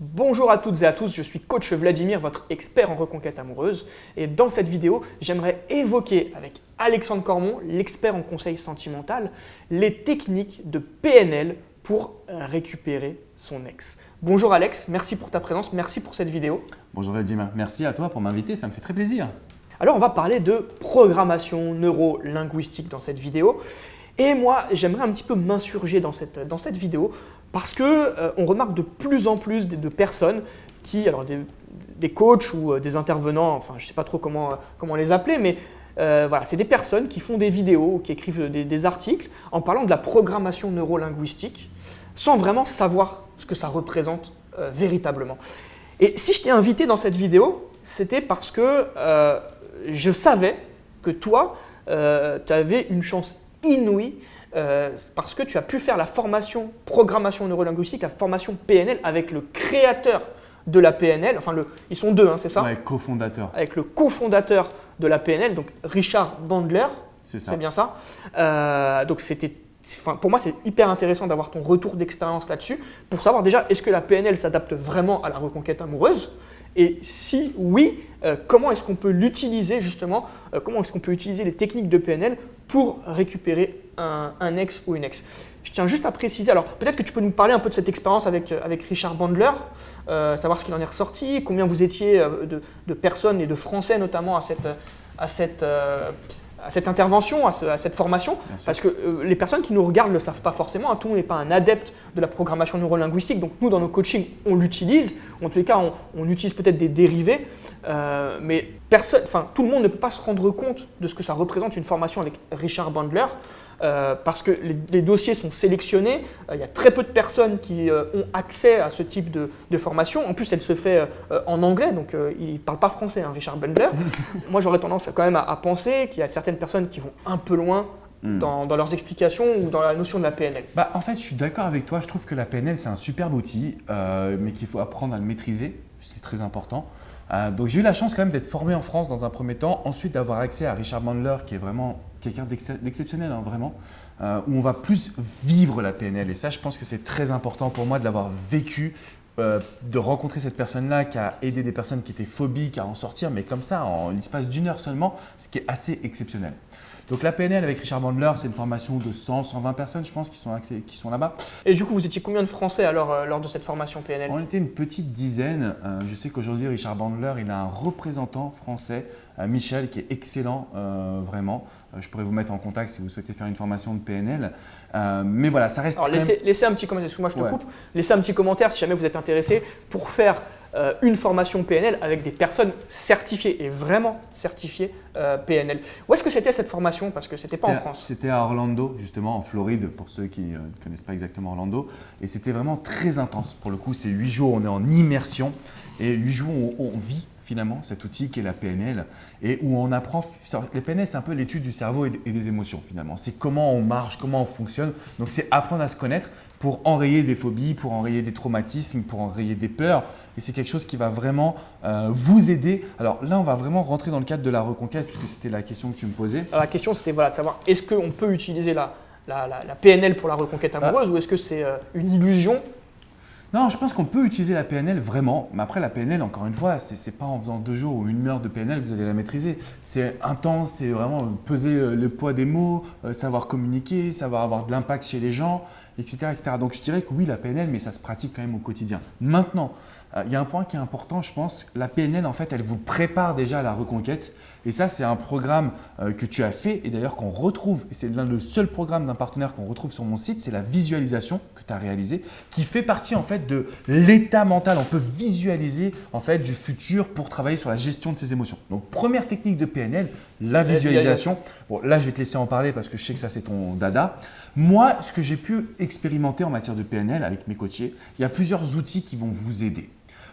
Bonjour à toutes et à tous, je suis coach Vladimir, votre expert en reconquête amoureuse. Et dans cette vidéo, j'aimerais évoquer avec Alexandre Cormon, l'expert en conseil sentimental, les techniques de PNL pour récupérer son ex. Bonjour Alex, merci pour ta présence, merci pour cette vidéo. Bonjour Vladimir, merci à toi pour m'inviter, ça me fait très plaisir. Alors on va parler de programmation neuro-linguistique dans cette vidéo. Et moi, j'aimerais un petit peu m'insurger dans cette vidéo parce qu'on remarque de plus en plus de personnes qui, alors des coachs ou des intervenants, enfin je ne sais pas trop comment les appeler, mais voilà, c'est des personnes qui font des vidéos, qui écrivent des articles en parlant de la programmation neuro-linguistique sans vraiment savoir ce que ça représente véritablement. Et si je t'ai invité dans cette vidéo, c'était parce que je savais que toi, tu avais une chance inouïe parce que tu as pu faire la formation programmation neurolinguistique, la formation PNL avec le créateur de la PNL, enfin ils sont deux, hein, c'est ça? Ouais, cofondateur. Avec le cofondateur de la PNL, donc Richard Bandler, c'est bien ça. Donc pour moi, c'est hyper intéressant d'avoir ton retour d'expérience là-dessus pour savoir déjà est-ce que la PNL s'adapte vraiment à la reconquête amoureuse et si oui, comment est-ce qu'on peut l'utiliser justement, comment est-ce qu'on peut utiliser les techniques de PNL pour récupérer un ex ou une ex. Je tiens juste à préciser, alors peut-être que tu peux nous parler un peu de cette expérience avec Richard Bandler, savoir ce qu'il en est ressorti, combien vous étiez de personnes et de Français notamment à cette intervention, à cette formation, parce que les personnes qui nous regardent ne le savent pas forcément, hein, tout le monde n'est pas un adepte de la programmation neurolinguistique, donc nous dans nos coachings on l'utilise, en tous les cas on utilise peut-être des dérivés, mais tout le monde ne peut pas se rendre compte de ce que ça représente une formation avec Richard Bandler, parce que les dossiers sont sélectionnés, il y a très peu de personnes qui ont accès à ce type de formation. En plus, elle se fait en anglais, donc il ne parle pas français, hein, Richard Bandler. Moi, j'aurais tendance quand même à penser qu'il y a certaines personnes qui vont un peu loin dans leurs explications ou dans la notion de la PNL. En fait, je suis d'accord avec toi, je trouve que la PNL, c'est un superbe outil, mais qu'il faut apprendre à le maîtriser, c'est très important. Donc j'ai eu la chance quand même d'être formé en France dans un premier temps, ensuite d'avoir accès à Richard Bandler qui est vraiment quelqu'un d'exceptionnel, hein, vraiment, où on va plus vivre la PNL et ça je pense que c'est très important pour moi de l'avoir vécu, de rencontrer cette personne-là qui a aidé des personnes qui étaient phobiques à en sortir, mais comme ça en l'espace d'une heure seulement, ce qui est assez exceptionnel. Donc la PNL avec Richard Bandler, c'est une formation de 100-120 personnes, je pense, qui sont là-bas. Et du coup, vous étiez combien de Français alors lors de cette formation PNL? On était une petite dizaine. Je sais qu'aujourd'hui, Richard Bandler, il a un représentant français, Michel, qui est excellent, vraiment. Je pourrais vous mettre en contact si vous souhaitez faire une formation de PNL. Mais voilà, ça reste. Alors laissez un petit commentaire, excuse-moi, je te coupe. Laissez un petit commentaire si jamais vous êtes intéressé pour faire une formation PNL avec des personnes certifiées et vraiment certifiées PNL. Où est-ce que c'était cette formation? Parce que c'était pas en France. C'était à Orlando, justement, en Floride, pour ceux qui ne connaissent pas exactement Orlando. Et c'était vraiment très intense. Pour le coup, c'est 8 jours, on est en immersion. Et 8 jours où on vit finalement cet outil qui est la PNL et où on apprend. Les PNL, c'est un peu l'étude du cerveau et des émotions finalement. C'est comment on marche, comment on fonctionne. Donc, c'est apprendre à se connaître pour enrayer des phobies, pour enrayer des traumatismes, pour enrayer des peurs. Et c'est quelque chose qui va vraiment vous aider. Alors là, on va vraiment rentrer dans le cadre de la reconquête puisque c'était la question que tu me posais. Alors, la question, c'était voilà, de savoir est-ce qu'on peut utiliser la PNL pour la reconquête amoureuse ou est-ce que c'est une illusion? Non, je pense qu'on peut utiliser la PNL vraiment, mais après la PNL, encore une fois, c'est pas en faisant 2 jours ou 1 heure de PNL que vous allez la maîtriser. C'est intense, c'est vraiment peser le poids des mots, savoir communiquer, savoir avoir de l'impact chez les gens, etc., etc. Donc je dirais que oui, la PNL, mais ça se pratique quand même au quotidien. Maintenant, il y a un point qui est important, je pense. La PNL, en fait, elle vous prépare déjà à la reconquête. Et ça, c'est un programme que tu as fait et d'ailleurs qu'on retrouve. Et c'est l'un des seuls programmes d'un partenaire qu'on retrouve sur mon site. C'est la visualisation que tu as réalisée qui fait partie en fait de l'état mental. On peut visualiser en fait du futur pour travailler sur la gestion de ses émotions. Donc, première technique de PNL, la visualisation. Bon, là, je vais te laisser en parler parce que je sais que ça, c'est ton dada. Moi, ce que j'ai pu expérimenter en matière de PNL avec mes coachés, il y a plusieurs outils qui vont vous aider.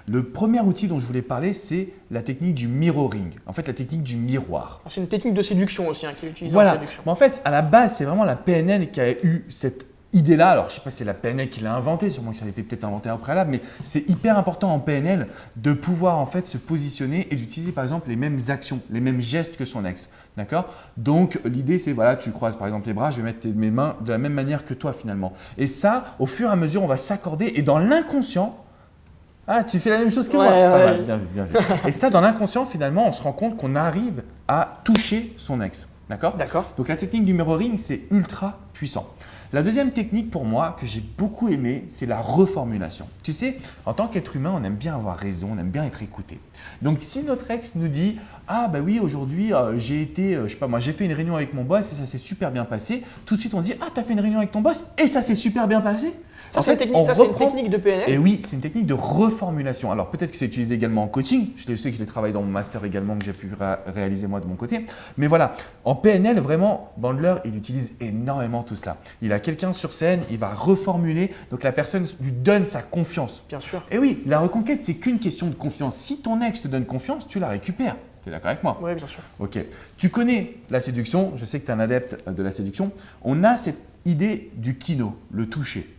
Le premier outil dont je voulais parler, c'est la technique du mirroring, en fait la technique du miroir. C'est une technique de séduction aussi qui est utilisée en séduction. Mais en fait, à la base, c'est vraiment la PNL qui a eu cette idée-là. Alors, je ne sais pas si c'est la PNL qui l'a inventée, sûrement que ça a été peut-être inventé au préalable, mais c'est hyper important en PNL de pouvoir en fait se positionner et d'utiliser par exemple les mêmes actions, les mêmes gestes que son ex. D'accord? Donc, l'idée c'est voilà, tu croises par exemple les bras, je vais mettre mes mains de la même manière que toi finalement. Et ça, au fur et à mesure, on va s'accorder et dans l'inconscient, Ah, tu fais la même chose que Ouais, moi. Pas ouais. mal, bien vu, bien vu. Et ça, dans l'inconscient, finalement, on se rend compte qu'on arrive à toucher son ex. D'accord? D'accord. Donc la technique du mirroring, c'est ultra puissant. La deuxième technique pour moi que j'ai beaucoup aimée, c'est la reformulation. Tu sais, en tant qu'être humain, on aime bien avoir raison, on aime bien être écouté. Donc si notre ex nous dit « Ah bah oui, aujourd'hui j'ai été, je sais pas moi, j'ai fait une réunion avec mon boss et ça s'est super bien passé », tout de suite on dit « Ah, t'as fait une réunion avec ton boss et ça s'est super bien passé ». Ça, c'est une technique de PNL. Et oui, c'est une technique de reformulation. Alors peut-être que c'est utilisé également en coaching. Je sais que je l'ai travaillé dans mon master également, que j'ai pu réaliser moi de mon côté. Mais voilà, en PNL, vraiment, Bandler, il utilise énormément tout cela. Il a quelqu'un sur scène, il va reformuler. Donc la personne lui donne sa confiance. Bien sûr. Et oui, la reconquête, c'est qu'une question de confiance. Si ton ex te donne confiance, tu la récupères. Tu es d'accord avec moi? Oui, bien sûr. Ok. Tu connais la séduction. Je sais que tu es un adepte de la séduction. On a cette idée du kino, le toucher.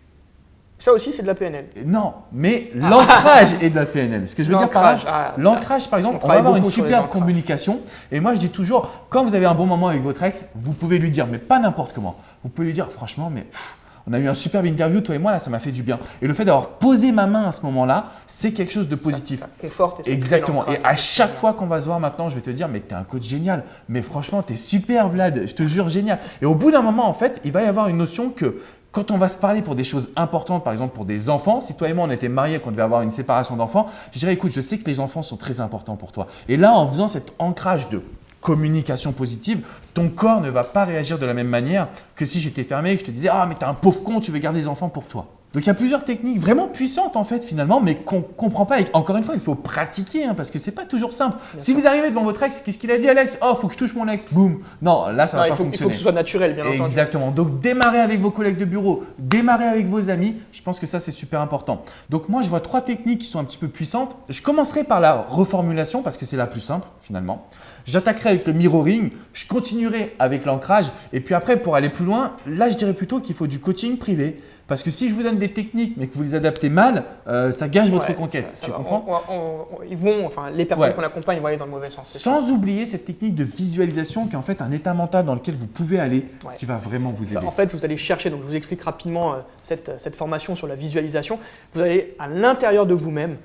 Ça aussi, c'est de la PNL. Non, mais l'ancrage est de la PNL. Ce que je veux dire par là, l'ancrage, par exemple, on va avoir une superbe communication. Et moi, je dis toujours, quand vous avez un bon moment avec votre ex, vous pouvez lui dire, mais pas n'importe comment. Vous pouvez lui dire, franchement, mais on a eu un superbe interview, toi et moi, là, ça m'a fait du bien. Et le fait d'avoir posé ma main à ce moment-là, c'est quelque chose de positif. Ça conforte et ça Exactement. Et à chaque fois qu'on va se voir maintenant, je vais te dire, mais tu es un coach génial. Mais franchement, tu es super, Vlad. Je te jure, génial. Et au bout d'un moment, en fait, il va y avoir une notion que quand on va se parler pour des choses importantes, par exemple pour des enfants, si toi et moi on était mariés et qu'on devait avoir une séparation d'enfants, je dirais écoute, je sais que les enfants sont très importants pour toi. Et là, en faisant cet ancrage de communication positive, ton corps ne va pas réagir de la même manière que si j'étais fermé et que je te disais ah mais t'es un pauvre con, tu veux garder les enfants pour toi. Donc il y a plusieurs techniques vraiment puissantes en fait finalement, mais qu'on ne comprend pas. Et encore une fois, il faut pratiquer parce que c'est pas toujours simple. Si vous arrivez devant votre ex, qu'est-ce qu'il a dit Alex? Oh, faut que je touche mon ex. Boum. Non, là ça va pas fonctionner. Il faut que ce soit naturel, bien entendu. Exactement. Donc démarrez avec vos collègues de bureau, démarrez avec vos amis. Je pense que ça c'est super important. Donc moi je vois 3 techniques qui sont un petit peu puissantes. Je commencerai par la reformulation parce que c'est la plus simple finalement. J'attaquerai avec le mirroring, je continuerai avec l'ancrage et puis après pour aller plus loin, là je dirais plutôt qu'il faut du coaching privé. Parce que si je vous donne des techniques mais que vous les adaptez mal, ça gâche votre conquête. Tu comprends? Les personnes qu'on accompagne vont aller dans le mauvais sens. Sans oublier cette technique de visualisation qui est en fait un état mental dans lequel vous pouvez aller, qui va vraiment vous aider. En fait, vous allez chercher, donc je vous explique rapidement cette formation sur la visualisation. Vous allez à l'intérieur de vous-même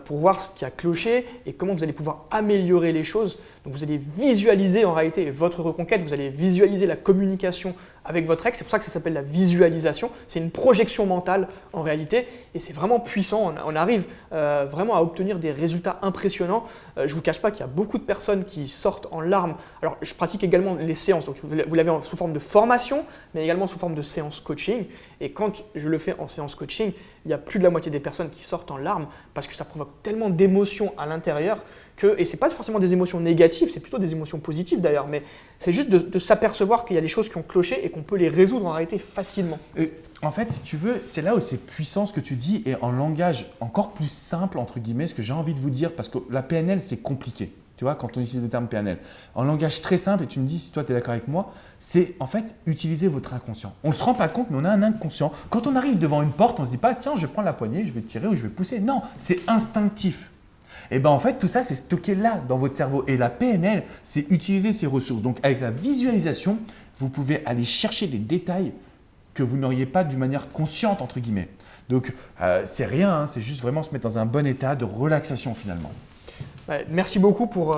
pour voir ce qui a cloché et comment vous allez pouvoir améliorer les choses. Donc vous allez visualiser en réalité votre reconquête, vous allez visualiser la communication avec votre ex. C'est pour ça que ça s'appelle la visualisation. C'est une projection mentale en réalité et c'est vraiment puissant. On arrive vraiment à obtenir des résultats impressionnants. Je ne vous cache pas qu'il y a beaucoup de personnes qui sortent en larmes. Alors je pratique également les séances, donc vous l'avez sous forme de formation, mais également sous forme de séance coaching. Et quand je le fais en séance coaching, il y a plus de la moitié des personnes qui sortent en larmes parce que ça provoque tellement d'émotions à l'intérieur et ce n'est pas forcément des émotions négatives, c'est plutôt des émotions positives d'ailleurs, mais c'est juste de s'apercevoir qu'il y a des choses qui ont cloché et qu'on peut les résoudre en réalité facilement. En fait, si tu veux, c'est là où c'est puissant ce que tu dis et en langage encore plus simple, entre guillemets, ce que j'ai envie de vous dire, parce que la PNL, c'est compliqué. Tu vois, quand on utilise le terme PNL. En langage très simple, et tu me dis si toi tu es d'accord avec moi, c'est en fait utiliser votre inconscient. On ne se rend pas compte, mais on a un inconscient. Quand on arrive devant une porte, on ne se dit pas tiens, je vais prendre la poignée, je vais tirer ou je vais pousser. Non, c'est instinctif. Et bien en fait, tout ça, c'est stocké là dans votre cerveau. Et la PNL, c'est utiliser ces ressources. Donc avec la visualisation, vous pouvez aller chercher des détails que vous n'auriez pas d'une manière consciente, entre guillemets. Donc c'est rien, c'est juste vraiment se mettre dans un bon état de relaxation finalement. Merci beaucoup pour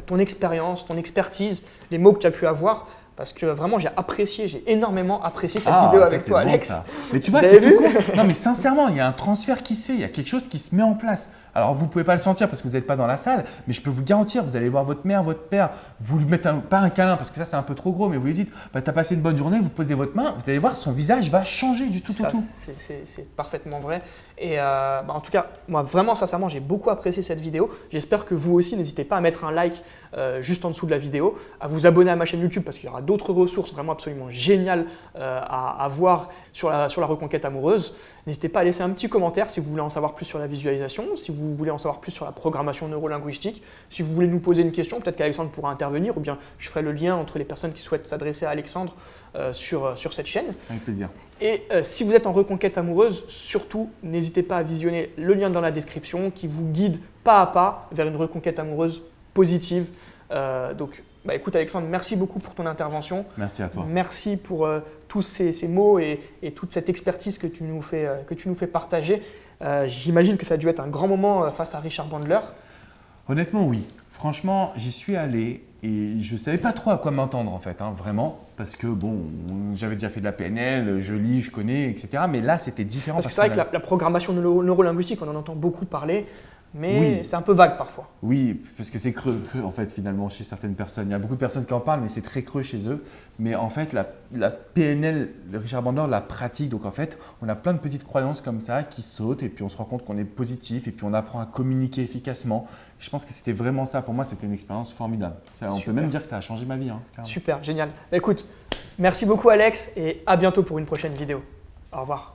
ton expérience, ton expertise, les mots que tu as pu avoir. Parce que vraiment, j'ai énormément apprécié cette vidéo avec toi, Alex. Ça. Mais tu vois, c'est tout cool. Non, mais sincèrement, il y a un transfert qui se fait, il y a quelque chose qui se met en place. Alors, vous ne pouvez pas le sentir parce que vous n'êtes pas dans la salle, mais je peux vous garantir, vous allez voir votre mère, votre père, vous lui mettez pas un câlin parce que ça, c'est un peu trop gros, mais vous lui dites, tu as passé une bonne journée, vous posez votre main, vous allez voir, son visage va changer du tout au tout. C'est parfaitement vrai. Et en tout cas, moi, vraiment, sincèrement, j'ai beaucoup apprécié cette vidéo. J'espère que vous aussi, n'hésitez pas à mettre un like juste en dessous de la vidéo, à vous abonner à ma chaîne YouTube parce qu'il y aura d'autres ressources vraiment absolument géniales à voir sur la reconquête amoureuse. N'hésitez pas à laisser un petit commentaire si vous voulez en savoir plus sur la visualisation, si vous voulez en savoir plus sur la programmation neurolinguistique, si vous voulez nous poser une question, peut-être qu'Alexandre pourra intervenir ou bien je ferai le lien entre les personnes qui souhaitent s'adresser à Alexandre sur cette chaîne. Avec plaisir. Et si vous êtes en reconquête amoureuse, surtout, n'hésitez pas à visionner le lien dans la description qui vous guide pas à pas vers une reconquête amoureuse positive. Écoute Alexandre, merci beaucoup pour ton intervention. Merci à toi. Merci pour tous ces mots et toute cette expertise que tu nous fais partager. J'imagine que ça a dû être un grand moment face à Richard Bandler. Honnêtement, oui. Franchement, j'y suis allé et je ne savais pas trop à quoi m'entendre en fait, vraiment. Parce que bon, j'avais déjà fait de la PNL, je lis, je connais, etc. Mais là, c'était différent. Parce que c'est vrai que la programmation neurolinguistique, on en entend beaucoup parler, mais Oui. c'est un peu vague parfois. Oui, parce que c'est creux en fait finalement chez certaines personnes. Il y a beaucoup de personnes qui en parlent, mais c'est très creux chez eux. Mais en fait, la PNL, le Richard Bandler la pratique. Donc en fait, on a plein de petites croyances comme ça qui sautent et puis on se rend compte qu'on est positif et puis on apprend à communiquer efficacement. Je pense que c'était vraiment ça. Pour moi, c'était une expérience formidable. On peut même dire que ça a changé ma vie. Super, génial. Écoute, merci beaucoup Alex et à bientôt pour une prochaine vidéo. Au revoir.